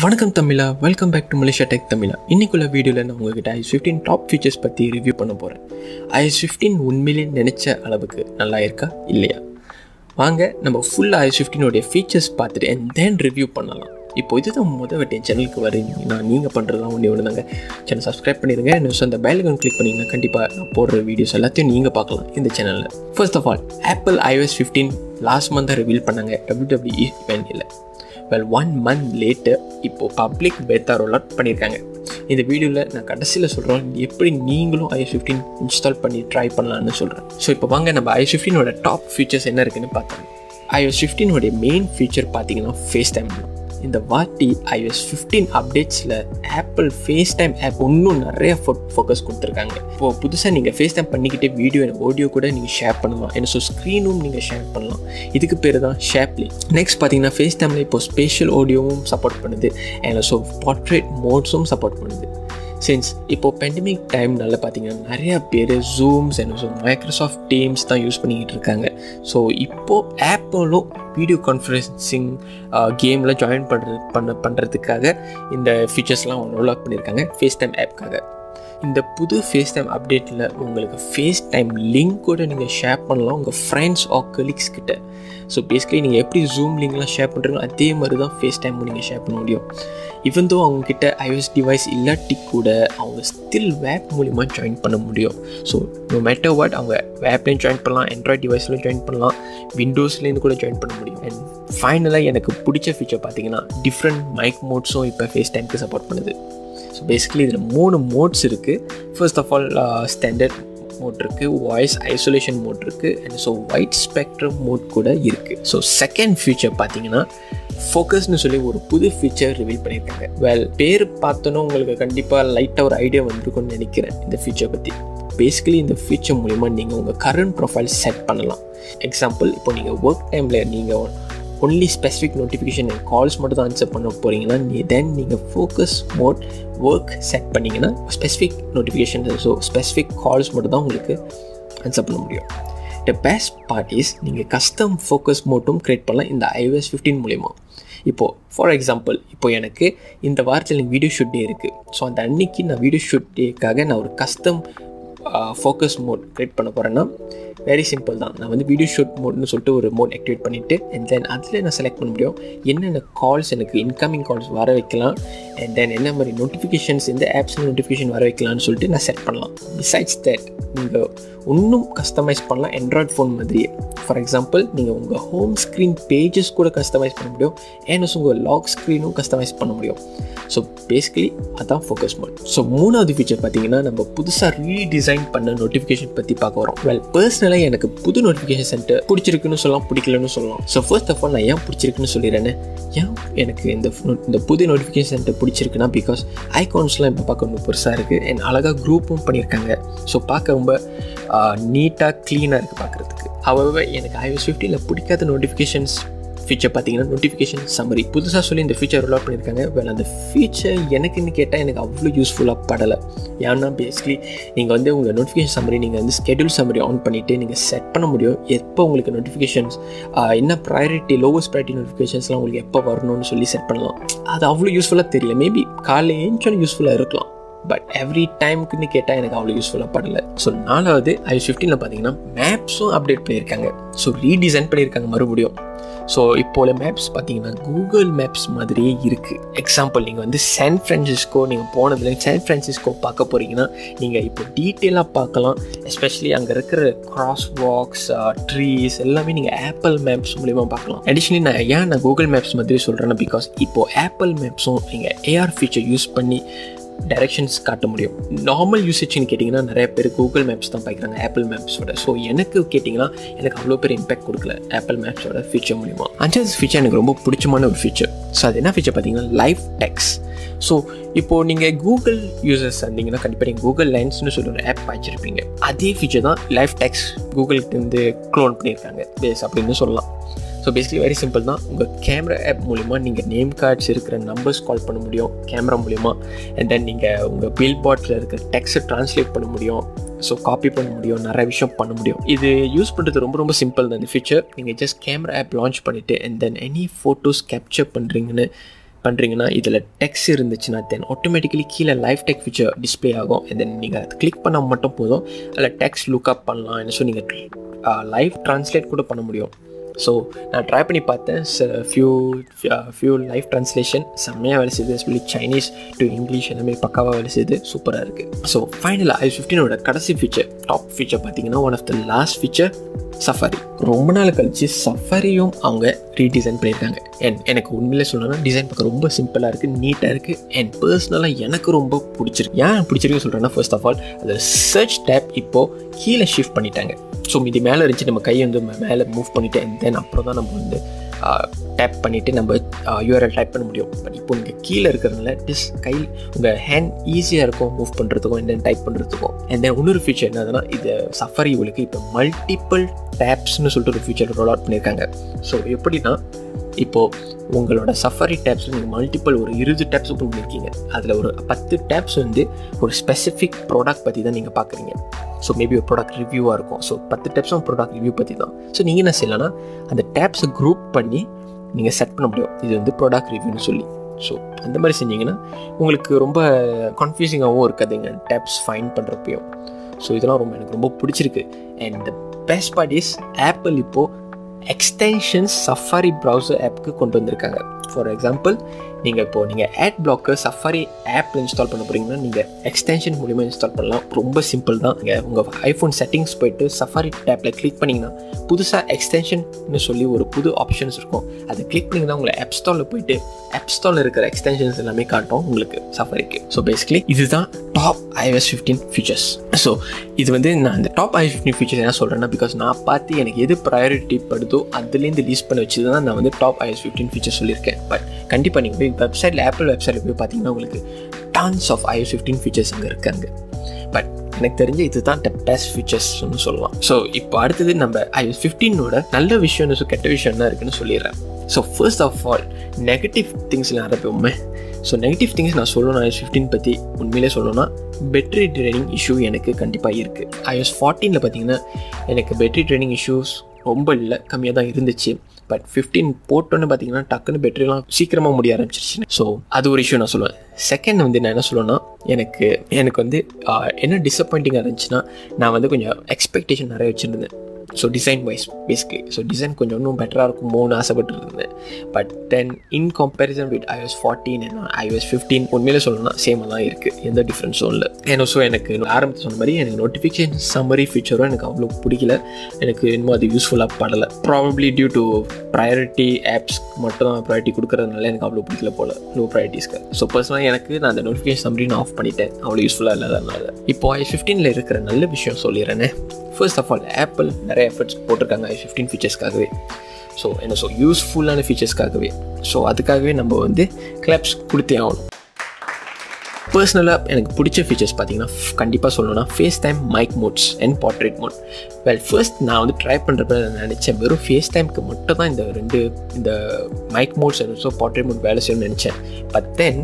வணக்கம் தமிழா, welcome back to Malaysia tech Tamizha. இன்னைக்குள்ள வீடியோவில் நான் உங்ககிட்ட iOS 15 டாப் ஃபீச்சர்ஸ் பற்றி ரிவ்யூ பண்ண போகிறேன். iOS 15 உண்மையிலே நினச்ச அளவுக்கு நல்லா இருக்கா இல்லையா? வாங்க நம்ம ஃபுல்லாக iOS 15 ஃபீச்சர்ஸ் பார்த்துட்டு அண்ட் தென் ரிவ்யூ பண்ணலாம். இப்போ இதுதான் வாட்டி என் சேனலுக்கு வரீங்கன்னா நீங்கள் பண்ணுறதுலாம் ஒன்று தாங்க. சேனல் சப்ஸ்கிரைப் பண்ணிடுங்க. இன்னும் அந்த பெல் ஐகான் கிளிக் பண்ணிங்கன்னா கண்டிப்பாக நான் போடுற வீடியோஸ் எல்லாத்தையும் நீங்கள் பார்க்கலாம் இந்த சேனலில். First of all, Apple iOS 15 last month reveal பண்ணாங்க WWE இவெண்ட்டில். வெல் 1 month லேட்டர் இப்போது பப்ளிக் பெத்தா ரோல் அவுட் பண்ணியிருக்காங்க. இந்த வீடியோவில் நான் கடைசியில் சொல்கிறோம் எப்படி நீங்களும் iOS 15 இன்ஸ்டால் பண்ணி ட்ரை பண்ணலான்னு சொல்கிறேன். ஸோ இப்போ வாங்க நம்ம iOS 15 டாப் ஃபீச்சர்ஸ் என்ன இருக்குன்னு பார்த்தோம். iOS 15 மெயின் ஃபீச்சர் பார்த்தீங்கன்னா ஃபேஸ் டைம். இந்த வாட்டி iOS 15 அப்டேட்ஸில் ஆப்பிள் ஃபேஸ் டைம் ஆப் இன்னும் நிறைய ஃபோக்கஸ் கொடுத்துருக்காங்க. இப்போது புதுசாக நீங்கள் ஃபேஸ் டைம் பண்ணிக்கிட்டே வீடியோ ஆடியோ கூட நீங்கள் ஷேர் பண்ணலாம். என்ன ஸோ ஸ்க்ரீனும் நீங்கள் ஷேர் பண்ணலாம். இதுக்கு பேர் தான் ஷேப்லி. நெக்ஸ்ட் பார்த்தீங்கன்னா ஃபேஸ் டைமில் இப்போ ஸ்பேஷியல் ஆடியோவும் சப்போர்ட் பண்ணுது. அண்ட் ஸோ போர்ட்ரேட் மோட்ஸும் சப்போர்ட் பண்ணுது. சின்ஸ் இப்போது பெண்டமிக் டைம்னால பார்த்தீங்கன்னா நிறையா பேர் ஜூம்ஸ் ஸோ மைக்ரோசாஃப்ட் டீம்ஸ் தான் யூஸ் பண்ணிக்கிட்டு இருக்காங்க. ஸோ இப்போது ஆப்பிளும் வீடியோ கான்ஃபரன்சிங் கேமில் ஜாயின் பண்ணுறதுக்காக இந்த ஃபீச்சர்ஸ்லாம் ரோல் அவுட் பண்ணியிருக்காங்க ஃபேஸ் டைம் ஆப்காக. இந்த புது ஃபேஸ் டைம் அப்டேட்டில் உங்களுக்கு ஃபேஸ் டைம் லிங்க் கூட நீங்கள் ஷேர் பண்ணலாம் உங்கள் ஃப்ரெண்ட்ஸ் ஆர் கலீக்ஸ் கிட்ட. ஸோ பேசிக்கலி நீங்கள் எப்படி ஜூம் லிங்க்லாம் ஷேர் பண்ணுறீங்களோ அதே மாதிரி தான் ஃபேஸ் டைமும் நீங்கள் ஷேர் பண்ண முடியும். ஈவன் தோ அவங்கக்கிட்ட iOS டிவைஸ் இல்லாட்டி கூட அவங்க ஸ்டில் வேப் மூலிமா ஜாயின் பண்ண முடியும். ஸோ நோ மேட்டர் வாட் அவங்க வேப்லேயும் ஜாயின் பண்ணலாம், ஆண்ட்ராய்ட் டிவைஸ்லையும் ஜாயின் பண்ணலாம், விண்டோஸ்லேருந்து கூட ஜாயின் பண்ண முடியும். அண்ட் ஃபைனலாக எனக்கு பிடிச்ச ஃபீச்சர் பார்த்தீங்கன்னா டிஃப்ரெண்ட் மைக் மோட்ஸும் இப்போ ஃபேஸ் டைமுக்கு சப்போர்ட் பண்ணுது. ஸோ பேசிக்கலி இதில் 3 மோட்ஸ் இருக்குது. First of all standard mode இருக்குது, வாய்ஸ் ஐசோலேஷன் மோட் இருக்குது, and so wide spectrum mode கூட இருக்குது. ஸோ செகண்ட் ஃபீச்சர் பார்த்தீங்கன்னா ஃபோக்கஸ்னு சொல்லி ஒரு புது ஃபீச்சர் ரிவீல் பண்ணியிருக்காங்க. வெல் பேர் பார்த்தோன்னா உங்களுக்கு கண்டிப்பாக லைட்டாக ஒரு ஐடியா வந்துருக்கும்னு நினைக்கிறேன் இந்த ஃபீச்சர் பற்றி. பேசிக்கலி இந்த ஃபீச்சர் மூலிமா நீங்கள் உங்கள் கரண்ட் ப்ரொஃபைல் செட் பண்ணலாம். எக்ஸாம்பிள், இப்போ நீங்கள் ஒர்க் டைமில் நீங்கள் only specific notification and calls மட்டும் தான் ஆன்சர் பண்ண போகிறீங்கன்னா தென் நீங்கள் ஃபோக்கஸ் மோட் ஒர்க் செட் பண்ணிங்கன்னா specific notification so specific calls மட்டும் தான் உங்களுக்கு ஆன்சர் பண்ண முடியும். த பெஸ்ட் பார்ட் இஸ் நீங்கள் கஸ்டம் ஃபோக்கஸ் மோட்டும் க்ரியேட் பண்ணலாம் இந்த iOS 15 மூலிமா. இப்போது ஃபார் எக்ஸாம்பிள், இப்போ எனக்கு இந்த வாரத்தில் எனக்கு வீடியோ ஷூட் டே இருக்குது. ஸோ அந்த அன்னைக்கு நான் வீடியோ ஷூட் டேக்காக நான் ஒரு கஸ்டம் ஃபோக்கஸ் மோட் க்ரியேட் பண்ண போகிறேன்னா வெரி சிம்பிள் தான். நான் வீடியோ ஷூட் மோட்னு சொல்லிட்டு ஒரு மோட் ஆக்டிவேட் பண்ணிவிட்டு அண்ட் தென் அதில் நான் செலக்ட் பண்ண முடியும் என்னென்ன கால்ஸ் எனக்கு இன்கமிங் கால்ஸ் வர வைக்கலாம் அண்ட் தென் என்ன மாதிரி நோட்டிஃபிகேஷன்ஸ் இந்த ஆப்ஸில் நோட்டிஃபிகேஷன் வர வைக்கலாம்னு சொல்லிட்டு நான் செட் பண்ணலாம். பிசைட்ஸ் தட் நீங்கள் இன்னும் கஸ்டமைஸ் பண்ணலாம் ஆண்ட்ராய்ட் ஃபோன் மாதிரியே. ஃபார் எக்ஸாம்பிள், நீங்கள் உங்கள் ஹோம் ஸ்க்ரீன் பேஜஸ் கூட கஸ்டமைஸ் பண்ண முடியும் அண்ட் உங்கள் லாக் ஸ்க்ரீனும் கஸ்டமைஸ் பண்ண முடியும். ஸோ பேசிக்கலி அதான் ஃபோக்கஸ் மோட். ஸோ மூணாவது ஃபீச்சர் பார்த்தீங்கன்னா நம்ம புதுசாக ரீடிசைன் பண்ண நோட்டிஃபிகேஷன் பற்றி பார்க்க வரோம். வெல் பர்சனலாக எனக்கு புது நோட்டிஃபிகேஷன் சென்டர் பிடிச்சிருக்குன்னு சொல்லலாம், பிடிக்கலன்னு சொல்லலாம். ஸோ ஃபர்ஸ்ட் ஆஃப் ஆல் நான் ஏன் பிடிச்சிருக்குன்னு சொல்லிடுறேன்னு. ஏன் எனக்கு இந்த புது நோட்டிஃபிகேஷன் சென்டர் பிடிச்சிருக்குன்னா பிகாஸ் ஐகான்ஸ்லாம் இப்போ பார்க்க ரொம்ப பெருசாக இருக்குது அண்ட் அழகாக குரூப்பும் பண்ணியிருக்காங்க. ஸோ பார்க்க ரொம்ப நீட்டாக க்ளீனாக இருக்குது பார்க்குறதுக்கு. ஹவெவர் எனக்கு iOS 15 பிடிக்காத நோட்டிஃபிகேஷன்ஸ் ஃபீச்சர் பார்த்தீங்கன்னா நோட்டிஃபிகேஷன் சம்மரி. புதுசாக சொல்லி இந்த ஃபீச்சர் ரோல் அவுட் பண்ணியிருக்காங்க. வெல் அந்த ஃபீச்சர் எனக்குன்னு கேட்டால் எனக்கு அவ்வளோ யூஸ்ஃபுல்லாக படலை. ஏன்னா பேசிக்கலி நீங்கள் உங்கள் நோட்டிஃபிகேஷன் சம்மரி நீங்கள் ஸ்கெடியூல் சம்மரி ஆன் பண்ணிவிட்டு நீங்கள் செட் பண்ண முடியும் எப்போ உங்களுக்கு நோட்டிஃபிகேஷன்ஸ் என்ன ப்ரையாரிட்டி லோவஸ்ட் ப்ரையாரிட்டி நோட்டிஃபிகேஷன்ஸ்லாம் உங்களுக்கு எப்போ வரணும்னு சொல்லி செட் பண்ணலாம். அது அவ்வளோ யூஸ்ஃபுல்லாக தெரியல. மேபி காலையில் ஏஞ்சோன்னு யூஸ்ஃபுல்லாக இருக்கலாம், பட் எவ்ரி டைமுக்குன்னு கேட்டால் எனக்கு அவ்வளோ யூஸ்ஃபுல்லாக படலை. ஸோ நாலாவது iOS 15 பார்த்தீங்கன்னா மேப்ஸும் அப்டேட் பண்ணியிருக்காங்க. ஸோ ரீடிசைன் பண்ணியிருக்காங்க மறுபடியும். ஸோ இப்போது மேப்ஸ் பார்த்தீங்கன்னா கூகுள் மேப்ஸ் மாதிரியே இருக்குது. எக்ஸாம்பிள், நீங்கள் சான் ஃப்ரான்சிஸ்கோ நீங்கள் போனதில் சான் ஃப்ரான்சிஸ்கோ பார்க்க போகிறீங்கன்னா நீங்கள் இப்போ டீட்டெயிலாக பார்க்கலாம். எஸ்பெஷலி அங்கே இருக்கிற கிராஸ் வாக்ஸ், ட்ரீஸ் எல்லாமே நீங்கள் ஆப்பிள் மேப்ஸ் மூலிமா பார்க்கலாம். அடிஷ்னலி நான் கூகுள் மேப்ஸ் மாதிரி சொல்கிறேன்னா பிகாஸ் இப்போது ஆப்பிள் மேப்ஸும் நீங்கள் AR ஃபீச்சர் யூஸ் பண்ணி டைரெக்ஷன்ஸ் காட்ட முடியும். நார்மல் யூசேஜ்னு கேட்டிங்கன்னா நிறைய பேர் கூகுள் மேப்ஸ் தான் பார்க்குறாங்க ஆப்பிள் மேப்ஸோட. ஸோ எனக்கு கேட்டிங்கன்னா எனக்கு அவ்வளோ பேர் இம்பேக்ட் கொடுக்கல ஆப்பிள் மேப்ஸோட ஃபீச்சர் மூலிமா. அஞ்சாவது ஃபீச்சர் எனக்கு ரொம்ப பிடிச்சமான ஒரு ஃபீச்சர். ஸோ அது என்ன ஃபீச்சர் பார்த்தீங்கன்னா லைவ் டெக்ஸ்ட். ஸோ இப்போது நீங்கள் கூகுள் யூசர்ஸ் இருந்தீங்கன்னா கண்டிப்பாக நீங்கள் கூகுள் லென்ஸ்னு சொல்லி ஒரு ஆப் வச்சுருப்பீங்க. அதே ஃபீச்சர் தான் லைவ் டெக்ஸ்ட் கூகுள்கிட்டேருந்து க்ளோன் பண்ணியிருக்காங்க பேஸ் அப்படின்னு சொல்லலாம். ஸோ பேசிக்கலி வெரி சிம்பிள் தான். உங்கள் கேமரா ஆப் மூலிமா நீங்கள் நேம் கார்ட்ஸ் இருக்கிற நம்பர்ஸ் கால் பண்ண முடியும் கேமரா மூலிமா. அண்ட் தென் நீங்கள் உங்கள் பில் பாட்டில் இருக்கிற டெக்ஸ்ட்டை ட்ரான்ஸ்லேட் பண்ண முடியும். ஸோ காப்பி பண்ண முடியும், நிறைய விஷயம் பண்ண முடியும். இது யூஸ் பண்ணுறது ரொம்ப ரொம்ப சிம்பிள் தான் இந்த ஃபீச்சர். நீங்கள் ஜஸ்ட் கேமரா ஆப் லான்ச் பண்ணிவிட்டு and then any photos capture பண்ணுறீங்கன்னு பண்ணுறீங்கன்னா இதில் டெக்ஸ்ட் இருந்துச்சுன்னா தென் ஆட்டோமேட்டிக்கலி கீழே லைவ் டெக் ஃபீச்சர் டிஸ்பிளே ஆகும். அண்ட் தென் நீங்கள் அதை கிளிக் பண்ணால் மட்டும் போதும், அதில் டெக்ஸ்ட் லுக்அப் பண்ணலாம். என்ன ஸோ நீங்கள் லைவ் ட்ரான்ஸ்லேட் கூட பண்ண முடியும். ஸோ நான் ட்ரை பண்ணி பார்த்தேன், ஃபியூ லைவ் ட்ரான்ஸ்லேஷன் செம்மையாக வேலை செய்யுது. எஸ்பெஷலி சைனீஸ் டு இங்கிலீஷ் எல்லாமே பக்காவாக வேலை செய்யுது, சூப்பராக இருக்குது. ஸோ ஃபைனலாக iOS 15ஓட கடைசி ஃபீச்சர், டாப் ஃபீச்சர் பார்த்தீங்கன்னா one of the last feature Safari. ரொம்ப நாள் கழிச்சு சஃபாரியும் அவங்க ரீடிசைன் பண்ணியிருக்காங்க. அண்ட் எனக்கு உண்மையிலே சொல்லணும்னா டிசைன் பார்க்க ரொம்ப சிம்பிளாக இருக்குது, நீட்டாக இருக்குது. அண்ட் பர்சனலாக எனக்கு ரொம்ப பிடிச்சிருக்கு. ஏன் பிடிச்சிருக்கு சொல்கிறேன்னா, ஃபர்ஸ்ட் ஆஃப் ஆல் அதில் சர்ச் டேப் இப்போது கீழே ஷிஃப்ட் பண்ணிட்டாங்க. ஸோ இது மேலே இருந்துச்சு, நம்ம கையை வந்து மேலே மூவ் பண்ணிவிட்டு அண்ட் தென் அப்புறம் தான் நம்ம வந்து டேப் பண்ணிவிட்டு நம்ம URL டைப் பண்ண முடியும். பட் இப்போ நீங்கள் கீழே இருக்கிறதுனால கையில் உங்கள் ஹேண்ட் ஈஸியாக இருக்கும் மூவ் பண்ணுறதுக்கும் அண்ட் தென் டைப் பண்ணுறதுக்கும். அண்ட் தென் இன்னொரு ஃபீச்சர் என்னதுன்னா, இது சஃபாரி உங்களுக்கு இப்போ மல்டிபிள் டேப்ஸ்னு சொல்லிட்டு ஒரு ஃபீச்சர் ரோல் அவுட் பண்ணியிருக்காங்க. ஸோ எப்படின்னா, இப்போது உங்களோட சஃபாரி டேப்ஸில் நீங்கள் மல்டிபிள் ஒரு 20 டேப்ஸ் ஓப்பன் பண்ணியிருக்கீங்க. அதில் ஒரு 10 டேப்ஸ் வந்து ஒரு ஸ்பெசிஃபிக் ப்ராடக்ட் பற்றி தான் நீங்கள் பார்க்குறீங்க. ஸோ மேபி ஒரு ப்ராடக்ட் ரிவ்யூவாக இருக்கும். ஸோ 10 டேப்ஸும் ப்ராடக்ட் ரிவ்யூ பற்றி தான். ஸோ நீங்கள் என்ன செய்யலாம்னா, அந்த டேப்ஸை குரூப் பண்ணி நீங்கள் செட் பண்ண முடியும், இது வந்து ப்ராடக்ட் ரிவ்யூன்னு சொல்லி. ஸோ அந்த மாதிரி செஞ்சிங்கன்னா உங்களுக்கு ரொம்ப கன்ஃபியூசிங்காகவும் இருக்காதுங்க டேப்ஸ் ஃபைண்ட் பண்ணுறப்பையும். ஸோ இதெல்லாம் எனக்கு ரொம்ப பிடிச்சிருக்கு. And the best part is apple இப்போது எக்ஸ்டென்ஷன்ஸ் சஃபாரி ப்ரௌசர் ஆப்புக்கு கொண்டு வந்திருக்காங்க. ஃபார் எக்ஸாம்பிள், நீங்கள் ஆட் பிளாக்கர் சஃபாரி ஆப்பில் இன்ஸ்டால் பண்ண போகிறீங்கன்னா நீங்கள் எக்ஸ்டென்ஷன் மூலிமா இன்ஸ்டால் பண்ணலாம். ரொம்ப சிம்பிள் தான். நீங்கள் உங்கள் ஐஃபோன் செட்டிங்ஸ் போய்ட்டு சஃபாரி டேப்பில் கிளிக் பண்ணிங்கன்னா புதுசாக எக்ஸ்டென்ஷன்னு சொல்லி ஒரு புது ஆப்ஷன்ஸ் இருக்கும். அதை கிளிக் பண்ணிங்கன்னா உங்களை ஆப் ஸ்டாலில் போய்ட்டு ஆப் ஸ்டாலில் இருக்கிற எக்ஸ்டென்ஷன்ஸ் எல்லாமே காட்டும் உங்களுக்கு சஃபாரிக்கு. ஸோ பேசிக்கலி இதுதான் டாப் iOS 15 ஃபீச்சர்ஸ். ஸோ இது வந்து நான் இந்த டாப் iOS 15 ஃபீச்சர்ஸ் என்ன சொல்கிறேன்னா, பிகாஸ் நான் பார்த்து எனக்கு எது ப்ரையாரிட்டி படுதோ அதுலேருந்து லீஸ்ட் பண்ணி வச்சு தான் நான் வந்து டாப் iOS 15 ஃபீச்சர்ஸ் சொல்லியிருக்கேன். பட் கண்டிப்பாக நீங்கள் போய் வெப்சைட்டில் ஆப்பிள் வெப்சைட்டில் போய் பார்த்தீங்கன்னா உங்களுக்கு டான்ஸ் ஆஃப் iOS 15 ஃபீச்சர்ஸ் அங்கே இருக்காங்க. பட் எனக்கு தெரிஞ்ச இதுதான் த பெஸ்ட் ஃபீச்சர்ஸ்னு சொல்லலாம். ஸோ இப்போ அடுத்தது நம்ம iOS 15ஓட நல்ல விஷயம் கெட்ட விஷயம் என்ன இருக்குன்னு சொல்லிடுறேன். So first of all negative திங்ஸில் ஆரம்பிப்போமே. ஸோ நெகட்டிவ் திங்ஸ் நான் சொல்லணும் iOS 15 பற்றி உண்மையிலே சொல்லணும்னா, பேட்டரி ட்ரைனிங் இஷ்யூ எனக்கு கண்டிப்பாக இருக்குது. iOS 14 பார்த்தீங்கன்னா எனக்கு பேட்டரி ட்ரைனிங் இஷ்யூஸ் ரொம்ப இல்லை, கம்மியாக தான் இருந்துச்சு. பட் 15 போட்டோன்னு பார்த்தீங்கன்னா டக்குன்னு பேட்டரிலாம் சீக்கிரமாக முடிய ஆரம்பிச்சிருச்சு. ஸோ அது ஒரு இஷ்யூ நான் சொல்லுவேன். செகண்ட் வந்து நான் என்ன சொல்லுவேன்னா, எனக்கு வந்து என்ன டிசப்பாயிண்டிங்காக இருந்துச்சுன்னா, நான் வந்து கொஞ்சம் எக்ஸ்பெக்டேஷன் நிறைய வச்சுருந்தேன். So design wise basically so design கொஞ்சம் இன்னும் பெட்டராக இருக்குமோன்னு ஆசைப்பட்டு இருந்தேன். But then in comparison with iOS 14 and iOS 15 உண்மையிலே சொல்லணும்னா சேமாக தான் இருக்குது, எந்த டிஃப்ரென்ஸும் இல்லை. ஏன்னா ஸோ எனக்கு ஆரம்பத்தில் சொன்ன மாதிரி எனக்கு நோட்டிஃபிகேஷன் சம்மரி ஃபீச்சரும் எனக்கு அவ்வளோ பிடிக்கல, எனக்கு இன்னும் அது யூஸ்ஃபுல்லாக படலை. Probably due to priority apps மட்டும் தான் ப்ரையாரிட்டி கொடுக்குறதுனால எனக்கு அவ்வளோ பிடிக்கல போல், லோ ப்ரையாரிட்டிஸ்க்கு. ஸோ பர்சனலாக எனக்கு நான் அந்த நோட்டிஃபிகேஷன் சம்மரி நான் ஆஃப் பண்ணிட்டேன், அவ்வளோ யூஸ்ஃபுல்லாக இல்லாதனால. இப்போ iOS 15 இருக்கிற நல்ல விஷயம் சொல்லிடுறேனே. ஃபர்ஸ்ட் ஆஃப் ஆல் ஆப்பிள் நிறைய எஃபர்ட்ஸ் போட்டிருக்காங்க iOS 15 ஃபீச்சர்ஸ்க்காகவே. ஸோ யூஸ்ஃபுல்லான ஃபீச்சர்ஸ்க்காகவே. ஸோ அதுக்காகவே நம்ம வந்து கிளாப்ஸ் கொடுத்தே ஆகணும். பர்சனலாக எனக்கு பிடிச்ச ஃபீச்சர்ஸ் பார்த்தீங்கன்னா கண்டிப்பாக சொல்லணும்னா FaceTime, mic modes and portrait mode. First நான் வந்து ட்ரை பண்ணுறப்ப நினச்சேன் வெறும் ஃபேஸ் டைமுக்கு மட்டும் தான் இந்த mic modes so portrait mode வேலை செய்யணும்னு நினச்சேன். But then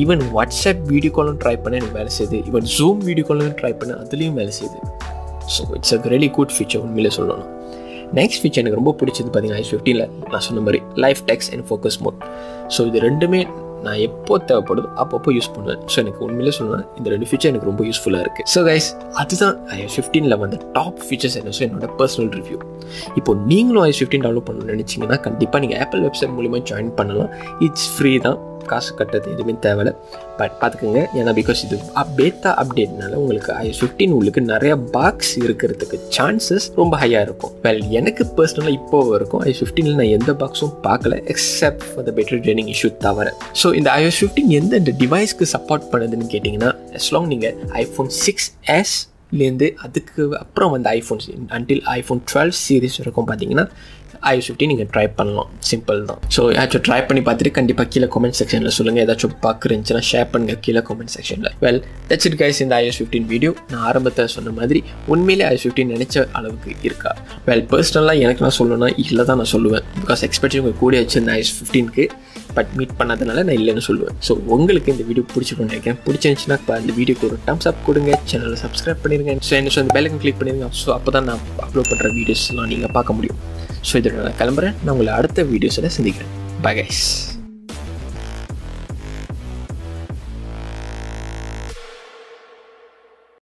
even WhatsApp video காலும் ட்ரை பண்ண எனக்கு வேலை செய்யுது, ஈவன் ஜூம் வீடியோ காலும் ட்ரை பண்ண அதுலேயும் வேலை செய்யுது. So it's a really good feature உண்மையிலே சொல்லணும். நெக்ஸ்ட் ஃபீச்சர் எனக்கு ரொம்ப பிடிச்சது பார்த்தீங்கன்னா iOS 15 நான் சொன்ன மாதிரி live text and focus mode. So இது ரெண்டுமே நான் எப்போ தேவைப்படுதோ அப்பப்போ யூஸ் பண்ணுவேன். ஸோ எனக்கு உண்மையிலே சொல்லணும் இந்த ரெண்டு ஃபீச்சர் எனக்கு ரொம்ப யூஸ்ஃபுல்லாக இருக்குது. ஸோ கைஸ் அதுதான் iOS 15 வந்து டாப் ஃபீச்சர்ஸ் என்ன என்னோட பர்சனல் ரிவ்யூ. இப்போ நீங்களும் iOS 15 டவுன்லோட் பண்ணணும்னு நினச்சிங்கன்னா கண்டிப்பாக நீங்கள் ஆப்பிள் வெப்சைட் மூலிமா ஜாயின் பண்ணலாம். இட்ஸ் ஃப்ரீ தான், காசு கட்டுறது எதுவுமே தேவையில்லை. பட் பார்த்துக்கோங்க, ஏன்னா பிகாஸ் இது பேட்டா அப்டேட்னால உங்களுக்கு iOS 15 உங்களுக்கு நிறைய பாக்ஸ் இருக்கிறதுக்கு சான்சஸ் ரொம்ப ஹையாக இருக்கும். எனக்கு பர்சனலாக இப்போ இருக்கும் iOS 15 நான் எந்த பாக்ஸும் பார்க்கல except for the battery training issue தவிர. ஸோ இந்த iOS 15 எந்த டிவைஸ்க்கு சப்போர்ட் பண்ணுதுன்னு கேட்டிங்கன்னா, as-long நீங்கள் iPhone 6s லேருந்து அதுக்கு அப்புறம் வந்து ஐஃபோன்ஸ் அன்டில் iPhone 12 சீரீஸ் இருக்கும் பார்த்தீங்கன்னா iOS 15 நீங்கள் ட்ரை பண்ணலாம். சிம்பிள் தான். ஸோ ஏதாச்சும் ட்ரை பண்ணி பார்த்துட்டு கண்டிப்பாக கீழே கமெண்ட் செக்ஷனில் சொல்லுங்கள். ஏதாச்சும் பார்க்குறீங்கன்னா ஷேர் பண்ணுங்கள் கீழே கமெண்ட் செக்ஷனில். தட்ஸ் இட் கைஸ் இந்த iOS 15 வீடியோ. நான் ஆரம்பத்தில் சொன்ன மாதிரி உண்மையிலே iOS 15 நினச்ச அளவுக்கு இருக்கா? பர்சனலாக எனக்கு நான் சொல்லணும்னா இல்லை தான் நான் சொல்லுவேன். பிகாஸ் எக்ஸ்பெக்டேஷன் உங்கள் கூட வச்சிருந்த iOS 15க்கு பட் மீட் பண்ணாதனால நான் இல்லைன்னு சொல்லுவேன். ஸோ உங்களுக்கு இந்த வீடியோ பிடிச்சிருக்குன்னு நினைக்கிறேன். பிடிச்சிருந்துச்சுன்னா இந்த வீடியோக்கு ஒரு டம்ஸ் அப் கொடுங்க, சேனலை சப்ஸ்கிரைப் பண்ணிடுங்க. ஸோ என்ன அந்த பெல் ஐக்கன் கிளிக் பண்ணிடுங்க. ஸோ அப்போ தான் நான் அப்லோட் பண்ணுற வீடியோஸ்லாம் நீங்கள் பார்க்க முடியும். ஸோ இதோட நான் கிளம்புறேன். நான் உங்களை அடுத்த வீடியோஸில் சந்திக்கிறேன். Bye guys.